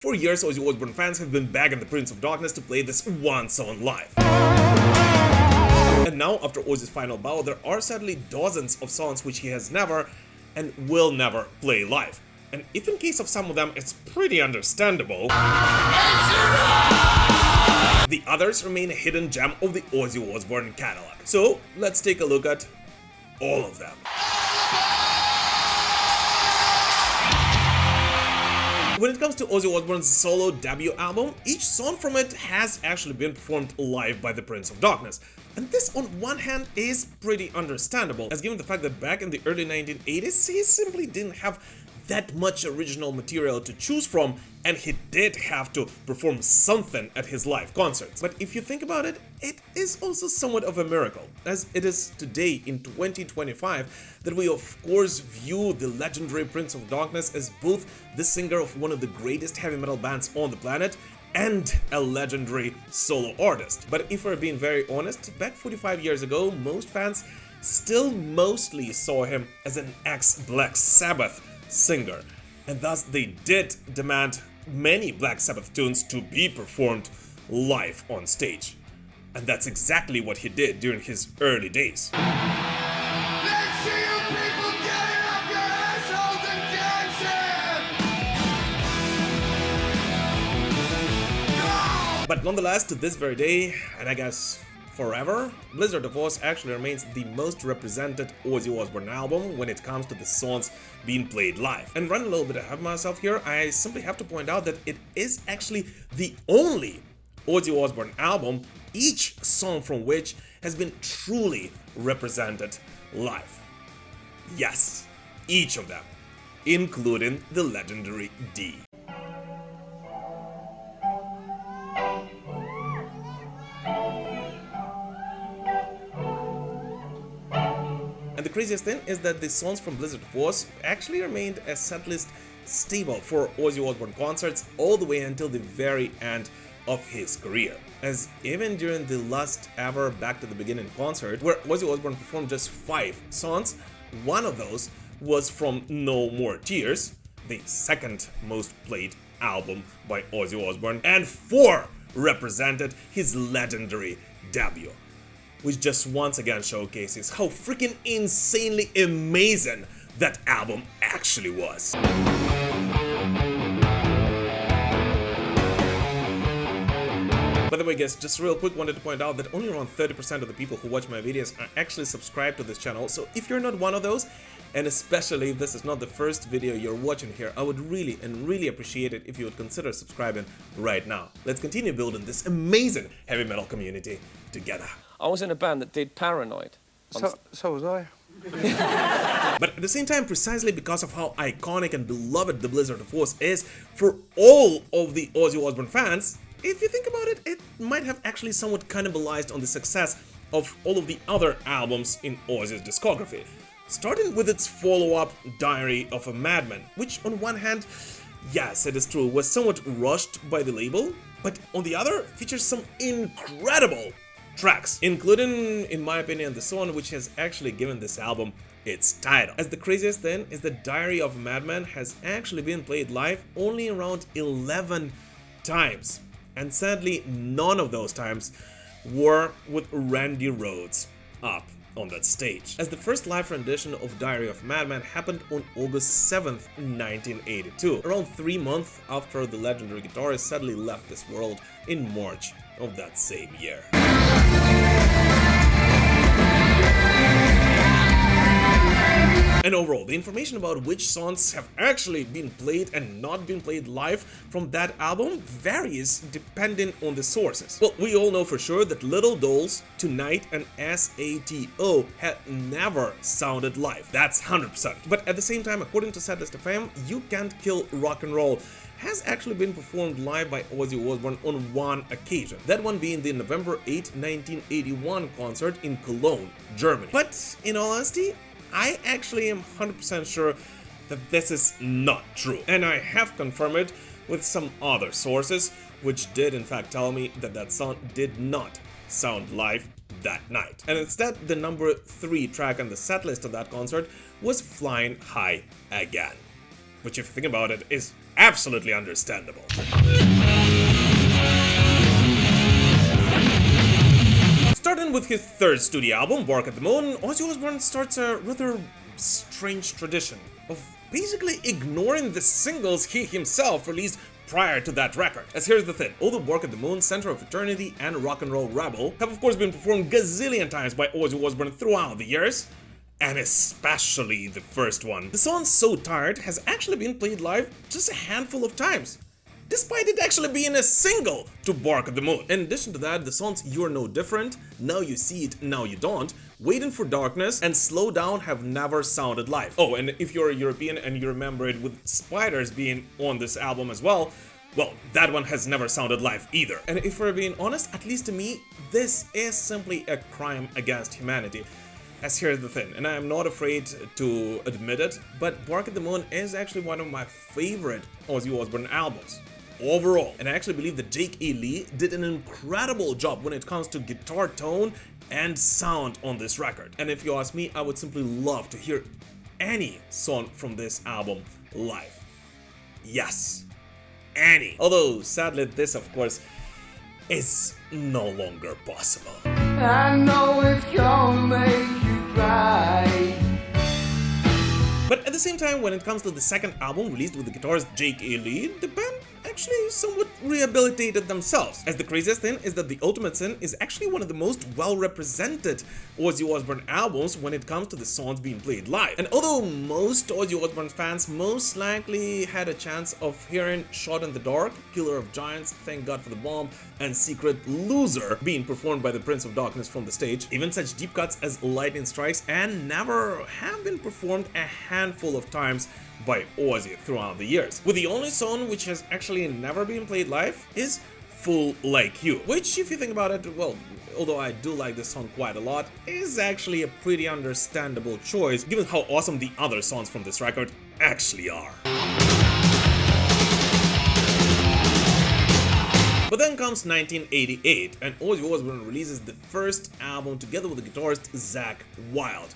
For years, Ozzy Osbourne fans have been begging the Prince of Darkness to play this one song live. And now, after Ozzy's final bow, there are sadly dozens of songs which he has never and will never play live. And if in case of some of them it's pretty understandable, the others remain a hidden gem of the Ozzy Osbourne catalog. So let's take a look at all of them. When it comes to Ozzy Osbourne's solo debut album, each song from it has actually been performed live by the Prince of Darkness. And this on one hand is pretty understandable, as given the fact that back in the early 1980s he simply didn't have that much original material to choose from, and he did have to perform something at his live concerts. But if you think about it, it is also somewhat of a miracle, as it is today in 2025 that we of course view the legendary Prince of Darkness as both the singer of one of the greatest heavy metal bands on the planet and a legendary solo artist. But if we're being very honest, back 45 years ago, most fans still mostly saw him as an ex-Black Sabbath singer, and thus they did demand many Black Sabbath tunes to be performed live on stage. And that's exactly what he did during his early days. Let's see you people getting off your assholes and dancing! But nonetheless, to this very day, and I guess forever, Blizzard of Ozz actually remains the most represented Ozzy Osbourne album when it comes to the songs being played live. And running a little bit ahead of myself here, I simply have to point out that it is actually the only Ozzy Osbourne album, each song from which has been truly represented live. Yes, each of them, including the legendary D. And the craziest thing is that the songs from Blizzard of Ozz actually remained a setlist staple for Ozzy Osbourne concerts all the way until the very end of his career. As even during the last ever Back to the Beginning concert, where Ozzy Osbourne performed just 5 songs, one of those was from No More Tears, the second most played album by Ozzy Osbourne, and 4 represented his legendary debut, which just once again showcases how freaking insanely amazing that album actually was. By the way guys, just real quick, wanted to point out that only around 30% of the people who watch my videos are actually subscribed to this channel, so if you're not one of those, and especially if this is not the first video you're watching here, I would really appreciate it if you would consider subscribing right now. Let's continue building this amazing heavy metal community together. I was in a band that did Paranoid. So was I. But at the same time, precisely because of how iconic and beloved the Blizzard of Ozz is for all of the Ozzy Osbourne fans, if you think about it, it might have actually somewhat cannibalized on the success of all of the other albums in Ozzy's discography. Starting with its follow-up, Diary of a Madman, which on one hand, yes, it is true, was somewhat rushed by the label, but on the other, features some incredible tracks, including, in my opinion, the song which has actually given this album its title. As the craziest thing is that Diary of a Madman has actually been played live only around 11 times, and sadly none of those times were with Randy Rhoads up on that stage, as the first live rendition of Diary of a Madman happened on August 7th, 1982, around 3 months after the legendary guitarist sadly left this world in March of that same year. And overall, the information about which songs have actually been played and not been played live from that album varies depending on the sources. Well, we all know for sure that Little Dolls, Tonight and SATO had never sounded live. That's 100%. But at the same time, according to Setlist FM, You Can't Kill Rock and Roll has actually been performed live by Ozzy Osbourne on one occasion, that one being the November 8, 1981 concert in Cologne, Germany. But in all honesty, I actually am 100% sure that this is not true, and I have confirmed it with some other sources, which did in fact tell me that that song did not sound live that night. And instead, the number 3 track on the setlist of that concert was Flying High Again, which if you think about it is absolutely understandable. Starting with his third studio album, Bark at the Moon, Ozzy Osbourne starts a rather strange tradition of basically ignoring the singles he himself released prior to that record. As here's the thing, although Bark at the Moon, Center of Eternity, and Rock and Roll Rebel have of course been performed gazillion times by Ozzy Osbourne throughout the years, and especially the first one, the song So Tired has actually been played live just a handful of times, despite it actually being a single to Bark at the Moon. In addition to that, the songs You're No Different, Now You See It, Now You Don't, Waiting for Darkness, and Slow Down have never sounded live. Oh, and if you're a European and you remember it with Spiders being on this album as well, that one has never sounded live either. And if we're being honest, at least to me, this is simply a crime against humanity. As here's the thing, and I am not afraid to admit it, but Bark at the Moon is actually one of my favorite Ozzy Osbourne albums overall. And I actually believe that Jake E. Lee did an incredible job when it comes to guitar tone and sound on this record. And if you ask me, I would simply love to hear any song from this album live. Yes, any. Although, sadly, this of course is no longer possible. I know it's gonna make you cry. But at the same time, when it comes to the second album released with the guitarist Jake A. Lee, the band actually somewhat rehabilitated themselves. As the craziest thing is that The Ultimate Sin is actually one of the most well-represented Ozzy Osbourne albums when it comes to the songs being played live. And although most Ozzy Osbourne fans most likely had a chance of hearing Shot in the Dark, Killer of Giants, Thank God for the Bomb, and Secret Loser being performed by the Prince of Darkness from the stage, even such deep cuts as Lightning Strikes and Never have been performed a handful of times by Ozzy throughout the years. With the only song which has actually never been played live is Fool Like You, which, if you think about it, well, although I do like this song quite a lot, is actually a pretty understandable choice given how awesome the other songs from this record actually are. But then comes 1988, and Ozzy Osbourne releases the first album together with the guitarist Zakk Wylde.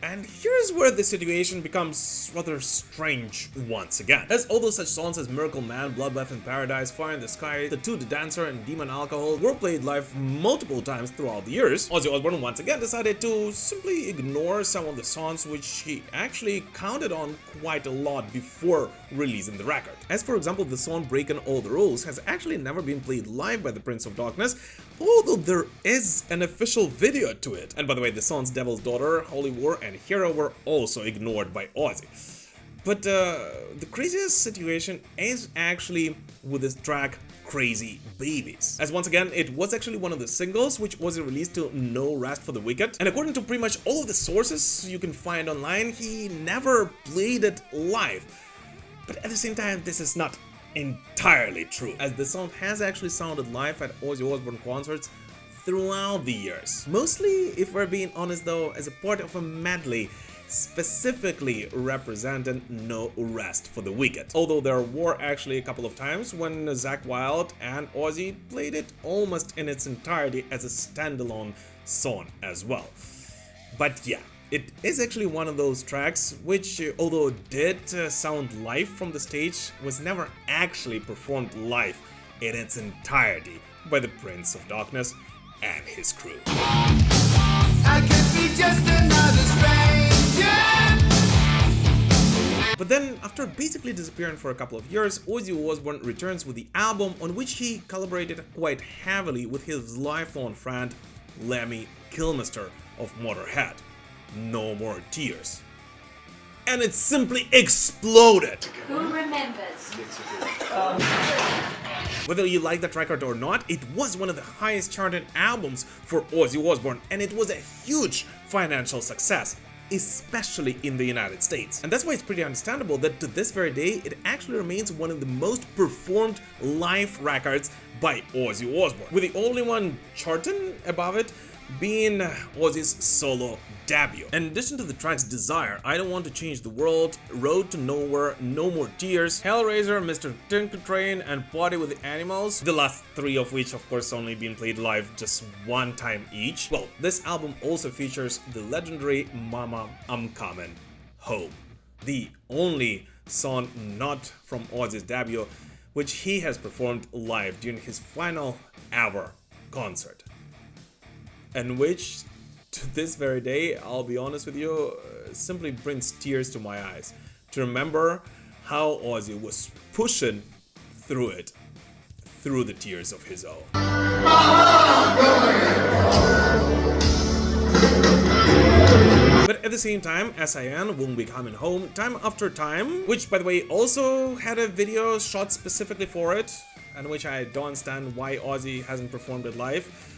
And here's where the situation becomes rather strange once again. As although such songs as Miracle Man, Bloodbath in Paradise, Fire in the Sky, Tattoo the Dancer, and Demon Alcohol were played live multiple times throughout the years, Ozzy Osbourne once again decided to simply ignore some of the songs which he actually counted on quite a lot before releasing the record. As for example, the song Breaking All the Rules has actually never been played live by the Prince of Darkness, although there is an official video to it. And by the way, the songs Devil's Daughter, Holy War, and Hero were also ignored by Ozzy. But the craziest situation is actually with this track Crazy Babies, as once again it was actually one of the singles which Ozzy released to No Rest for the Wicked, and according to pretty much all of the sources you can find online, he never played it live. But at the same time, this is not entirely true, as the song has actually sounded live at Ozzy Osbourne concerts throughout the years. Mostly, if we're being honest though, as a part of a medley specifically representing No Rest for the Wicked. Although there were actually a couple of times when Zakk Wylde and Ozzy played it almost in its entirety as a standalone song as well. But yeah, it is actually one of those tracks which, although did sound live from the stage, was never actually performed live in its entirety by the Prince of Darkness and his crew. I could be just another stranger. But then, after basically disappearing for a couple of years, Ozzy Osbourne returns with the album on which he collaborated quite heavily with his lifelong friend Lemmy Kilmister of Motorhead, No More Tears. And it simply exploded! Who remembers? Whether you like that record or not, it was one of the highest charted albums for Ozzy Osbourne, and it was a huge financial success, especially in the United States. And that's why it's pretty understandable that to this very day, it actually remains one of the most performed live records by Ozzy Osbourne, with the only one charting above it being Ozzy's solo debut. In addition to the tracks Desire, I Don't Want to Change the World, Road to Nowhere, No More Tears, Hellraiser, Mr. Tinker Train, and Party with the Animals, the last three of which of course only been played live just one time each. Well, this album also features the legendary Mama I'm Coming Home, the only song not from Ozzy's debut, which he has performed live during his final ever concert. And which, to this very day, I'll be honest with you, simply brings tears to my eyes to remember how Ozzy was pushing through it, through the tears of his own. But at the same time, SIN won't be coming home time after time, which by the way also had a video shot specifically for it, and which I don't understand why Ozzy hasn't performed it live.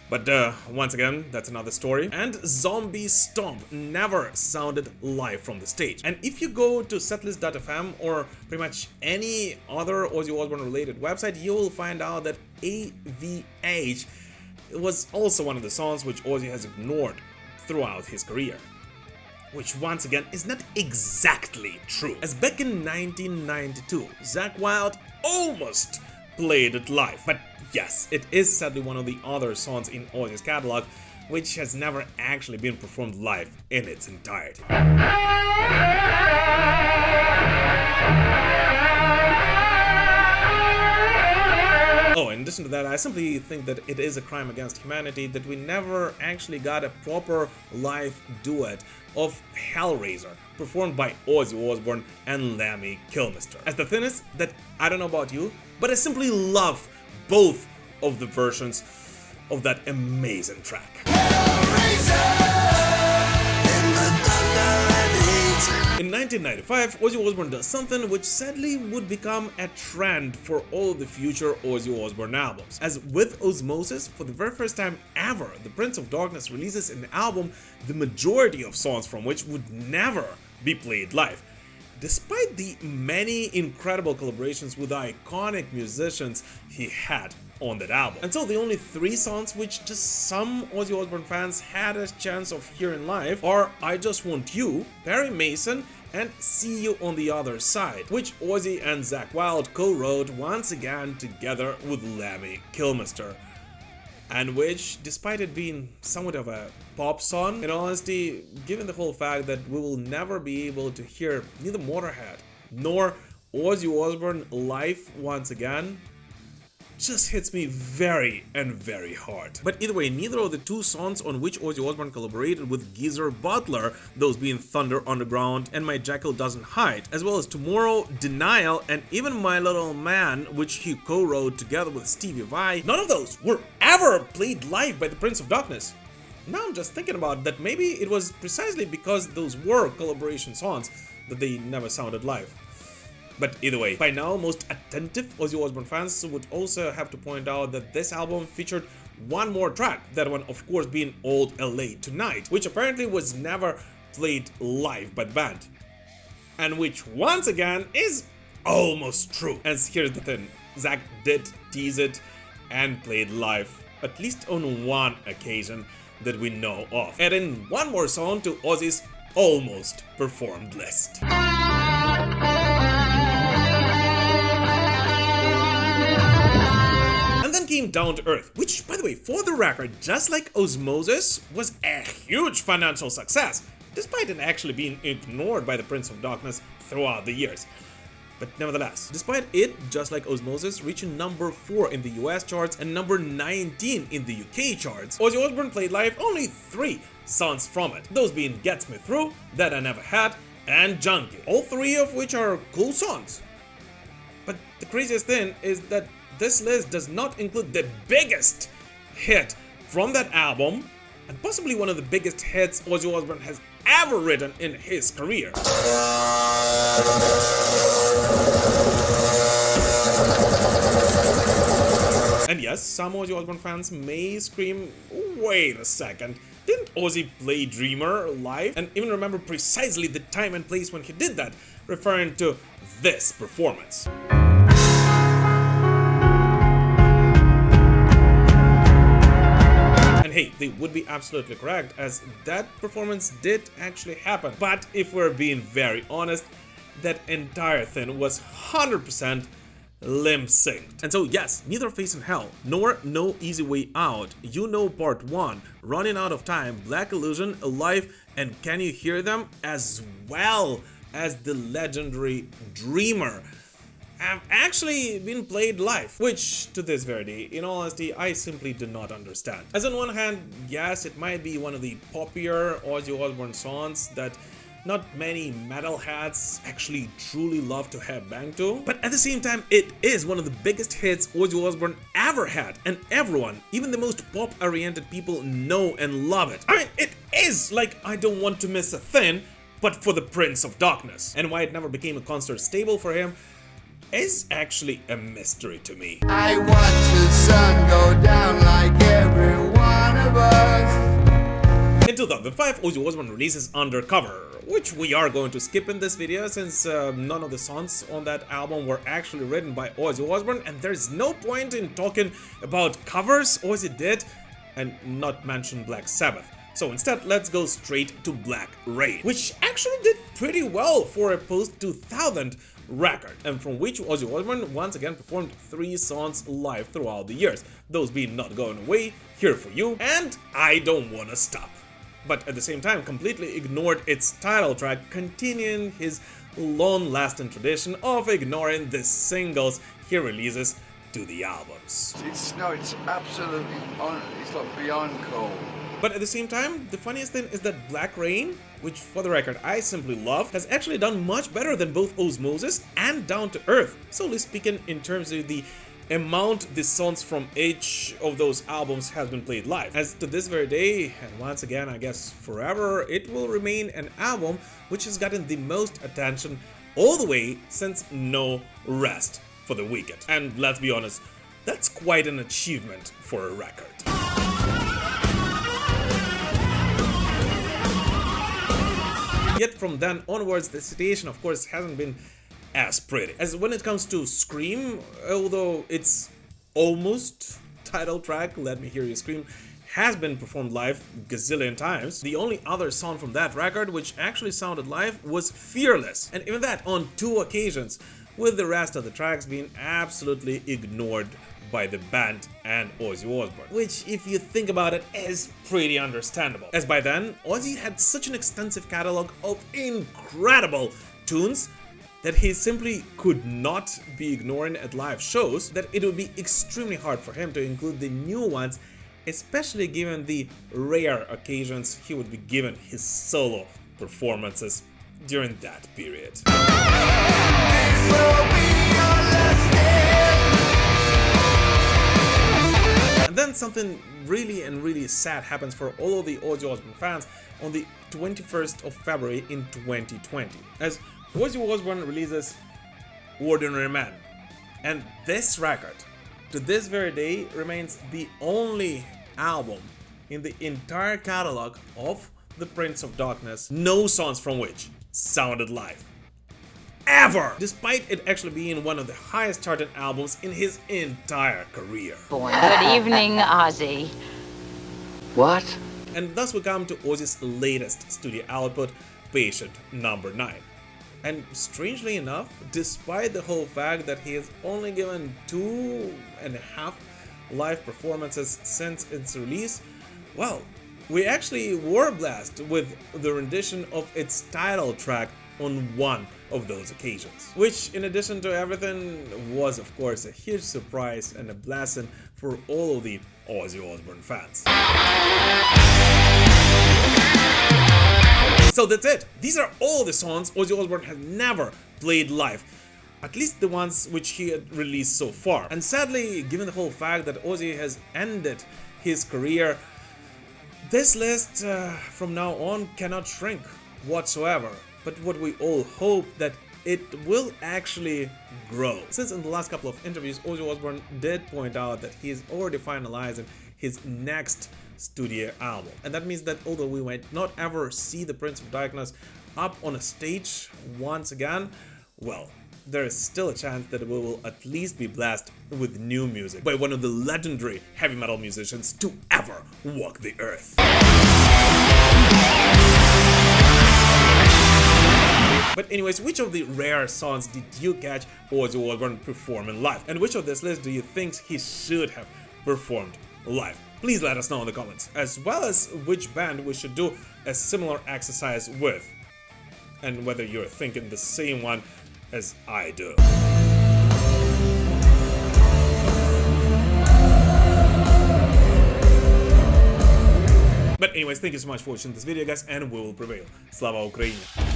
But once again, that's another story. And Zombie Stomp never sounded live from the stage. And if you go to setlist.fm or pretty much any other Ozzy Osbourne related website, you will find out that AVH was also one of the songs which Ozzy has ignored throughout his career. Which once again is not exactly true, as back in 1992, Zakk Wylde almost played it live. But yes, it is sadly one of the other songs in Ozzy's catalog which has never actually been performed live in its entirety. Oh, in addition to that, I simply think that it is a crime against humanity that we never actually got a proper live duet of Hellraiser performed by Ozzy Osbourne and Lemmy Kilmister. As the thing is that I don't know about you, but I simply love both of the versions of that amazing track. In 1995, Ozzy Osbourne does something which sadly would become a trend for all of the future Ozzy Osbourne albums. As with Osmosis, for the very first time ever, the Prince of Darkness releases an album the majority of songs from which would never be played live. Despite the many incredible collaborations with iconic musicians he had on that album. And so the only 3 songs which just some Ozzy Osbourne fans had a chance of hearing live are I Just Want You, Perry Mason, and See You on the Other Side, which Ozzy and Zakk Wylde co-wrote once again together with Lemmy Kilmister. And which, despite it being somewhat of a pop song, in honesty, given the whole fact that we will never be able to hear neither Motorhead nor Ozzy Osbourne live once again, just hits me very and very hard. But either way, neither of the 2 songs on which Ozzy Osbourne collaborated with Geezer Butler, those being Thunder Underground and My Jekyll Doesn't Hide, as well as Tomorrow, Denial, and even My Little Man, which he co-wrote together with Stevie Vai, none of those were ever played live by the Prince of Darkness. Now I'm just thinking about that maybe it was precisely because those were collaboration songs that they never sounded live. But either way, by now most attentive Ozzy Osbourne fans would also have to point out that this album featured one more track, that one of course being Old LA Tonight, which apparently was never played live by the band. And which once again is almost true. As here's the thing, Zakk did tease it and played live, at least on one occasion that we know of, adding one more song to Ozzy's almost performed list. Came Down to Earth, which, by the way, for the record, just like Osmosis, was a huge financial success, despite it actually being ignored by the Prince of Darkness throughout the years. But nevertheless, despite it, just like Osmosis, reaching number 4 in the US charts and number 19 in the UK charts, Ozzy Osbourne played live only 3 songs from it, those being Gets Me Through, That I Never Had, and Junkie, all 3 of which are cool songs. But the craziest thing is that this list does not include the biggest hit from that album, and possibly one of the biggest hits Ozzy Osbourne has ever written in his career. And yes, some Ozzy Osbourne fans may scream, wait a second, didn't Ozzy play Dreamer live? And even remember precisely the time and place when he did that, referring to this performance. Hey, they would be absolutely correct, as that performance did actually happen. But if we're being very honest, that entire thing was 100% limp-synced. And so yes, neither Face in Hell, nor No Easy Way Out, You Know Part 1, Running Out of Time, Black Illusion, Alive, and Can You Hear Them, as well as the legendary Dreamer have actually been played live, which to this very day, in all honesty, I simply do not understand. As on one hand, yes, it might be one of the popular Ozzy Osbourne songs that not many metalheads actually truly love to headbang to, but at the same time, it is one of the biggest hits Ozzy Osbourne ever had, and everyone, even the most pop-oriented people, know and love it. I mean, it is like I Don't Want to Miss a Thing, but for the Prince of Darkness. And why it never became a concert staple for him is actually a mystery to me. I watch the sun go down like every one of us. In 2005, Ozzy Osbourne releases Undercover, which we are going to skip in this video since none of the songs on that album were actually written by Ozzy Osbourne, and there's no point in talking about covers Ozzy did and not mention Black Sabbath. So instead, let's go straight to Black Rain, which actually did pretty well for a post-2000 record, and from which Ozzy Osbourne once again performed 3 songs live throughout the years, those being Not Going Away, Here For You, and I Don't Wanna Stop. But at the same time completely ignored its title track, continuing his long-lasting tradition of ignoring the singles he releases to the albums. It's absolutely it's like beyond cold. But at the same time, the funniest thing is that Black Rain, which for the record I simply love, has actually done much better than both Osmosis and Down to Earth, solely speaking in terms of the amount the songs from each of those albums has been played live. As to this very day, and once again I guess forever, it will remain an album which has gotten the most attention all the way since No Rest for the Wicked. And let's be honest, that's quite an achievement for a record. Yet from then onwards, the situation of course hasn't been as pretty. As when it comes to Scream, although its almost title track, Let Me Hear You Scream, has been performed live gazillion times, the only other song from that record which actually sounded live was Fearless, and even that on 2 occasions, with the rest of the tracks being absolutely ignored by the band and Ozzy Osbourne, which, if you think about it, is pretty understandable, as by then Ozzy had such an extensive catalog of incredible tunes that he simply could not be ignoring at live shows, that it would be extremely hard for him to include the new ones, especially given the rare occasions he would be given his solo performances during that period. And then something really sad happens for all of the Ozzy Osbourne fans on the 21st of February in 2020, as Ozzy Osbourne releases Ordinary Man, and this record, to this very day, remains the only album in the entire catalog of the Prince of Darkness, no songs from which sounded live. Ever! Despite it actually being one of the highest charted albums in his entire career. Good evening, Ozzy. What? And thus we come to Ozzy's latest studio output, Patient Number 9. And strangely enough, despite the whole fact that he has only given 2.5 live performances since its release, well, we actually were blessed with the rendition of its title track on one of those occasions, which, in addition to everything, was of course a huge surprise and a blessing for all of the Ozzy Osbourne fans. So that's it. These are all the songs Ozzy Osbourne has never played live, at least the ones which he had released so far. And sadly, given the whole fact that Ozzy has ended his career, this list from now on cannot shrink whatsoever. But what we all hope that it will actually grow. Since in the last couple of interviews, Ozzy Osbourne did point out that he is already finalizing his next studio album. And that means that although we might not ever see the Prince of Darkness up on a stage once again, well, there is still a chance that we will at least be blessed with new music by one of the legendary heavy metal musicians to ever walk the earth. But anyways, which of the rare songs did you catch Ozzy Osbourne performing live? And which of this list do you think he should have performed live? Please let us know in the comments, as well as which band we should do a similar exercise with. and whether you're thinking the same one as I do. But anyways, thank you so much for watching this video, guys, and we will prevail. Slava Ukraini!